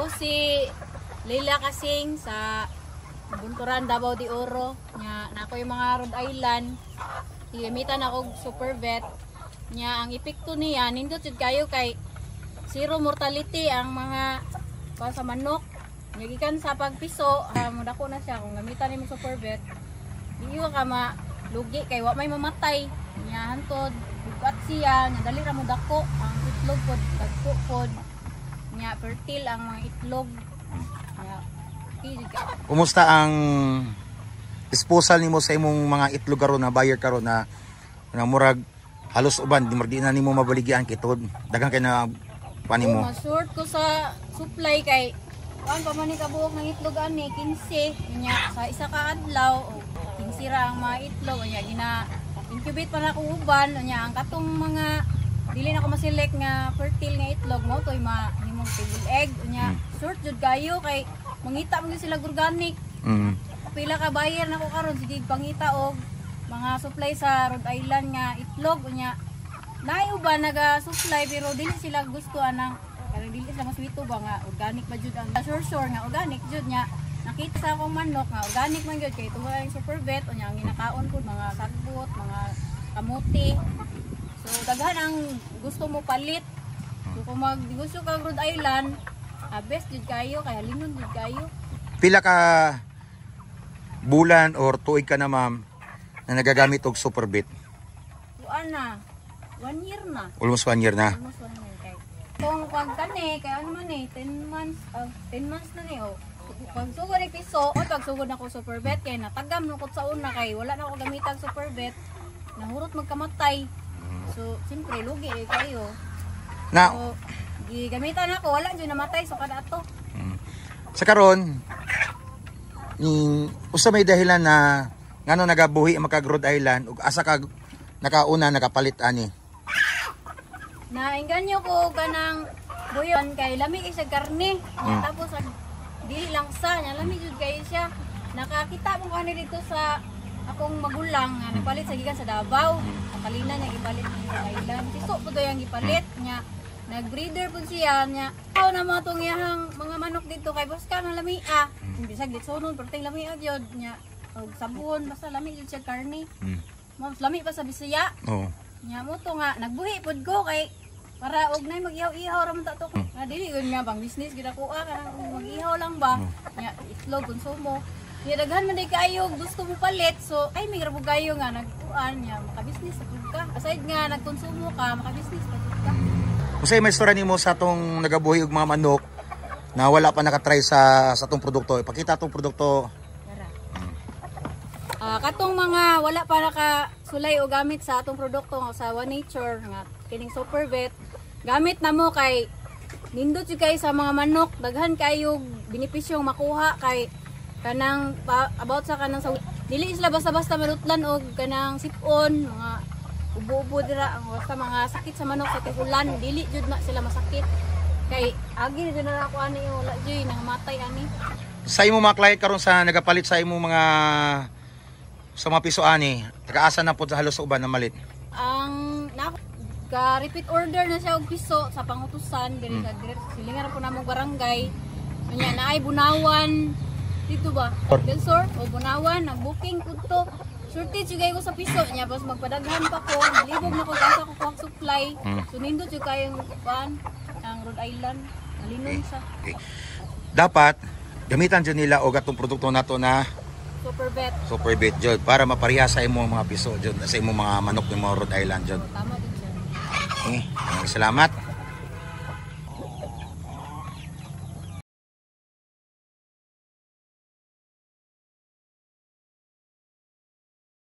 Ako si Leila Kasing sa Bunturan, Davao de Oro. Nya na ako yung mga Rhode Island. Gamitan ako super vet. Nya ang epekto niya nindot jud kayo kay zero mortality ang mga sa manok. Nya gikan sa pagpiso, mudako na siya kung gamitan nimo super vet. Diyo ka malugi kay wa may mamatay. Nya hantod bugat siya, nya dali ra mo dako ang itlog pod, dagko pod. Nya fertile ang mga itlog. Kumusta ang disposal nimo sa imong mga itlog karon na buyer karon na murag halos uban di na nimo mabaligyan kitod daghang kay na panimo? Short ko sa supply kay kuan pa man ni kabuok ng itlog ani 15 nya sa isa ka adlaw 15 ra ang mga itlog nya gina incubate pa na ko uban nya ang katong mga dili na ko ma-select nga fertile nga itlog mo toy mahimong table egg nya short jud kayo kay mangita mo sila organic. Pila ka buyer na ko karon sige pangita og mga supply sa Rhode Island nga itlog nya. Naay uban naga-supply pero dili sila gusto anang kanang dili sila maswito ba nga organic ba jud ang sure nga organic jud nya. Nakita sa akong manok nga organic man jud kay tuwa yung super vet nya ang ginakaon ko mga sagbot, mga kamuti. So daghan ang gusto mo palit. So kung mag-gusto ka Rhode Island best jud kayo kaya linon jud kayo. Pila ka bulan or tuig ka na ma'am na nagagamit og super vet? Tuan na 1 year na. Almost 1 year na. Almost 1 year kay. Kung pag kani kay ano man 10 months na ni pag sugod ni piso o pag sugod na ko super vet kay natagam no ko sa una kay wala na ako gamitag super vet nahurot magkamatay. So siyempre lugi kayo. Now, so, gamitan ako wala jud namatay so kada ato. Sa karon usa may dahilan na ngano nagabuhi ang Rhode Island ug asa ka nakauna nakapalit ani? Nainganyo ko kanang buyon kay lami kay sa karne. Tapos dili lang sa nya lami jud kay siya. Nakakita mo kani dito sa akong magulang nga nagpalit sa gikan sa Davao. Nakalina niya gipalit ng Rhode Island. Siso po daw yang gipalit nya. Nag-breeder po siya niya. Ako na mga tungyahang mga manok dito kay boss ka ng lamia. Hindi sa gitsunon, perting lamia yun niya. O sabon, basta lami yun siya karne. Mas lami pa sa Bisaya. Niya mo to nga, nagbuhi po ko kay para og nay mag-ihaw-ihaw raman ta to. Dili yun nga bang business gid ako kanang mag-ihaw lang ba. Niya itlog konsumo. Niya daghan man day kayo gusto mo palit. So ay may rabog kayo nga nagkuan niya maka-business sa pud ka. Aside nga nagkonsumo ka, maka-business pa pud ka. Usay may istorya nimo sa tong nagabuhi og mga manok na wala pa nakatry sa tong produkto. Ipakita tong produkto. Katong mga wala pa nakasulay o gamit sa atong produkto sa One Nature nga kining super vet. Gamit na mo kay nindot jud kay sa mga manok, daghan kayo benepisyong makuha kay kanang about sa kanang sa dili sila basta-basta malutlan og kanang sipon, mga ubo-ubo dira ang basta mga sakit sa manok sa tigulan dili jud na sila masakit kay agi jud na ako ani wala jud nang matay ani sa imo mga client karon sa nagapalit sa imo mga sa mga piso ani taga-asa na pud sa halos uban na malit ang ka repeat order na siya og piso sa pangutusan diri sa silingan po namong barangay nya naay Bunawan dito ba Delsor o Bunawan nag booking pud to. Shortage jud ko sa piso niya bas magpadaghan pa ko libog na ko asa ko kuha supply so nindot jud kayong pan ang Rhode Island malinom siya. Dapat gamitan jud nila og atong produkto nato na super vet jud para mapareha sa imong mga piso jud sa imong mga manok ni Rhode Island jud. Tama din siya. Salamat.